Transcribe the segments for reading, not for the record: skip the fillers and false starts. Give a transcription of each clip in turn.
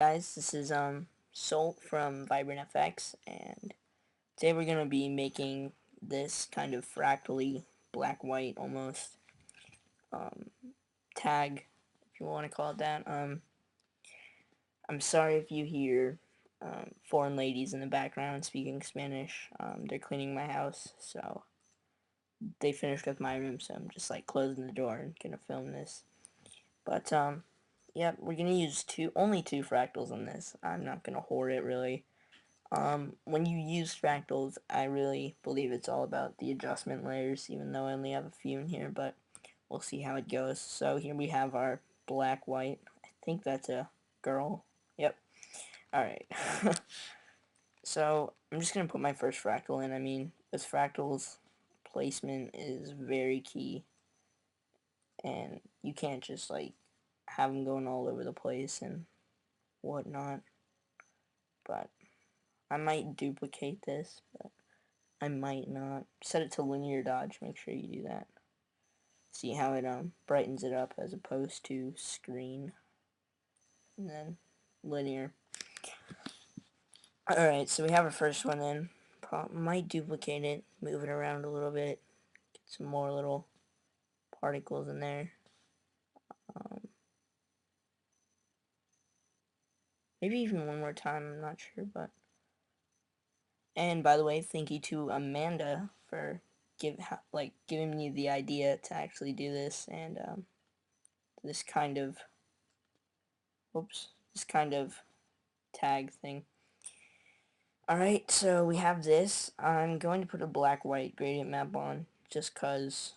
Guys, this is Solt from VFX, and today we're gonna be making this kind of fractally black white almost um, tag, if you want to call it that. I'm sorry if you hear foreign ladies in the background speaking Spanish. They're cleaning my house, so they finished with my room, so I'm just like closing the door and gonna film this. But yeah, we're gonna use only two fractals on this. I'm not gonna hoard it really. When you use fractals, I really believe it's all about the adjustment layers, even though I only have a few in here, but we'll see how it goes. So here we have our black white. I think that's a girl. Yep. Alright. So I'm just going to put my first fractal in. I mean, this fractals placement is very key, and you can't just like have them going all over the place and whatnot. But I might duplicate this, but I might not. Set it to linear dodge, make sure you do that. See how it brightens it up as opposed to screen. And then linear. Alright, so we have our first one in. Might duplicate it, move it around a little bit, get some more little particles in there. Maybe even one more time, I'm not sure, but... And by the way, thank you to Amanda for giving me the idea to actually do this, and this kind of this kind of tag thing. Alright, so we have this. I'm going to put a black-white gradient map on just because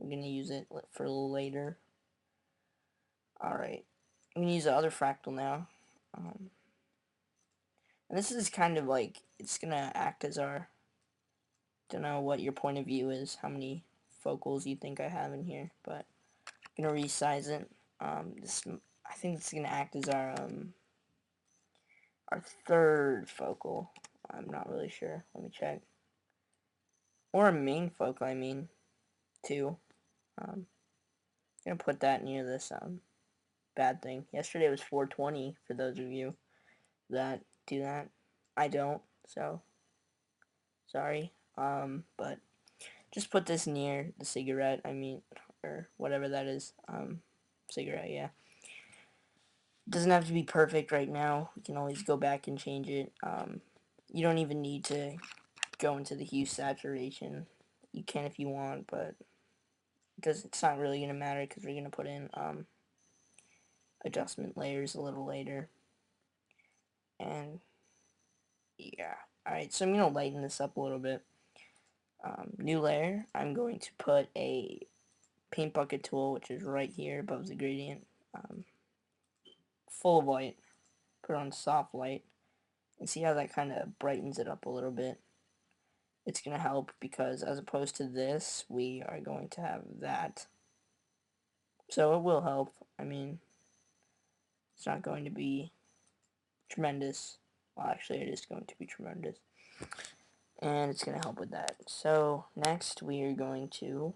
I'm going to use it for later. Alright, I'm going to use the other fractal now. And this is kind of like, it's going to act as our, don't know what your point of view is, how many focals you think I have in here, but I'm going to resize it. I think it's going to act as our third focal. I'm not really sure. Let me check. Or a main focal, I mean, too. I'm gonna put that near this bad thing. Yesterday was 420 for those of you that do that. I don't, so sorry. But just put this near the cigarette. I mean, or whatever that is. Cigarette, yeah. Doesn't have to be perfect right now. We can always go back and change it. You don't even need to go into the hue saturation. You can if you want, but it's not really gonna matter because we're gonna put in adjustment layers a little later. And yeah, alright, so I'm gonna lighten this up a little bit. New layer, I'm going to put a paint bucket tool, which is right here above the gradient, full of white. Put it on soft light, and see how that kind of brightens it up a little bit. It's gonna help because as opposed to this, we are going to have that. So it will help. I mean, it's not going to be tremendous. Well, actually, it is going to be tremendous. And it's going to help with that. So, next we are going to...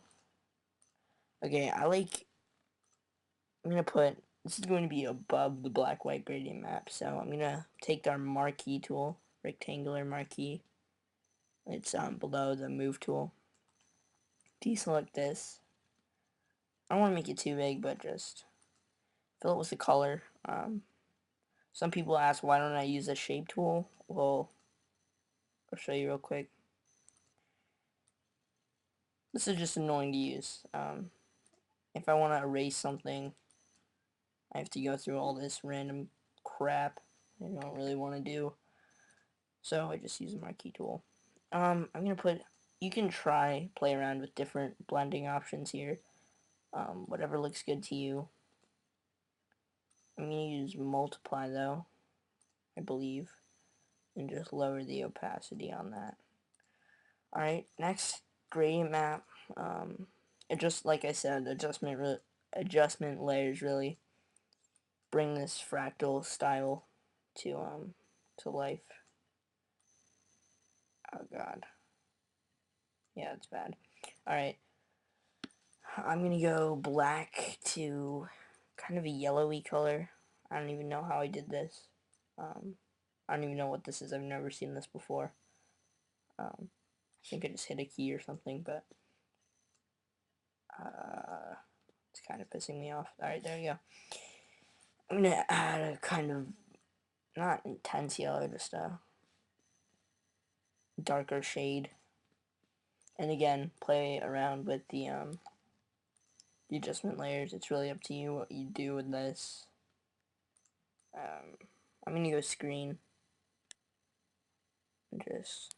Okay, I'm going to put... This is going to be above the black-white gradient map. So, I'm going to take our marquee tool, rectangular marquee. It's below the move tool. Deselect this. I don't want to make it too big, but just fill it with the color. Some people ask, why don't I use a shape tool? Well, I'll show you real quick. This is just annoying to use. If I want to erase something, I have to go through all this random crap I don't really want to do. So I just use the marquee tool. I'm going to put, you can play around with different blending options here. Whatever looks good to you. I'm going to use multiply though, I believe, and just lower the opacity on that. Alright, next gradient map. It just, like I said, adjustment layers really bring this fractal style to life. Oh god. Yeah, it's bad. Alright. I'm gonna go black to kind of a yellowy color. I don't even know how I did this. I don't even know what this is. I've never seen this before. I think I just hit a key or something, but it's kind of pissing me off. Alright, there you go. I'm gonna add a kind of, not intense yellow, just a darker shade. And again, play around with the adjustment layers. It's really up to you what you do with this. I'm gonna go screen. And just,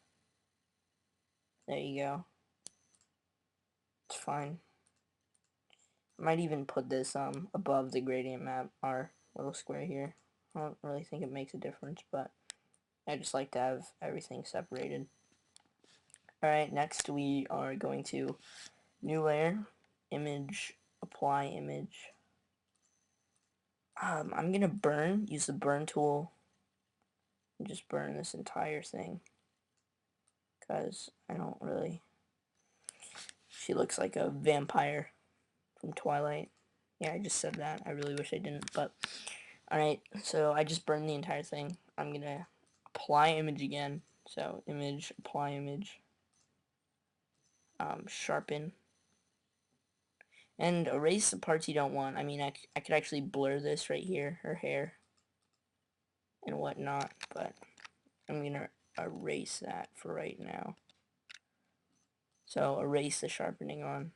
there you go. It's fine. I might even put this above the gradient map, our little square here. I don't really think it makes a difference, but I just like to have everything separated. Alright, next we are going to new layer, image, apply image. I'm gonna use the burn tool, and just burn this entire thing, because I don't really, she looks like a vampire from Twilight. Yeah, I just said that. I really wish I didn't, but alright, so I just burned the entire thing. I'm gonna apply image again. So image, apply image, sharpen, and erase the parts you don't want. I mean, I could actually blur this right here, her hair and whatnot, but I'm gonna erase that for right now. So erase the sharpening on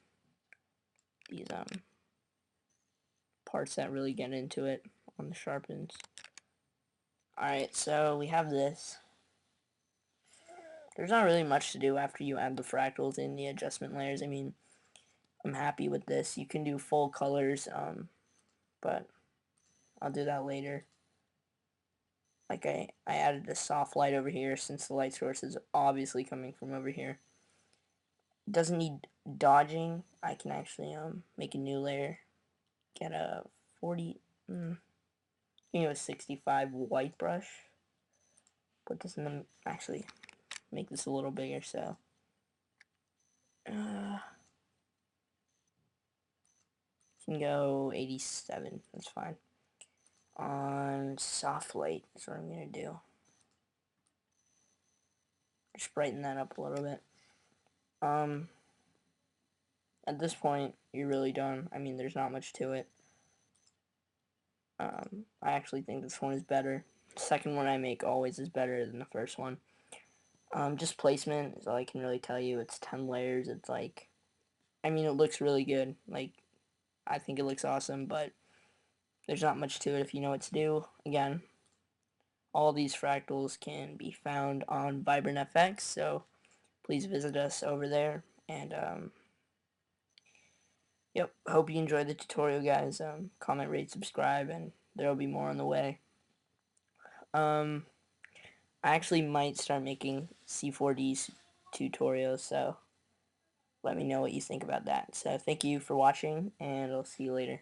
these parts that really get into it on the sharpens. Alright, so we have this. There's not really much to do after you add the fractals in the adjustment layers. I mean, I'm happy with this. You can do full colors, but I'll do that later. Like I added a soft light over here since the light source is obviously coming from over here. It doesn't need dodging. I can actually make a new layer. Get a 40, a 65 white brush. Put this in the, actually make this a little bigger, so can go 87, that's fine. On soft light is what I'm gonna do. Just brighten that up a little bit. At this point, you're really done. I mean, there's not much to it. I actually think this one is better. The second one I make always is better than the first one. Just placement is all I can really tell you. It's 10 layers. It's like, I mean, it looks really good. Like, I think it looks awesome, but there's not much to it if you know what to do. Again, all these fractals can be found on VibrantFX, so please visit us over there. And, yep, hope you enjoyed the tutorial, guys. Comment, rate, subscribe, and there will be more on the way. I actually might start making C4D tutorials, so let me know what you think about that. So thank you for watching, and I'll see you later.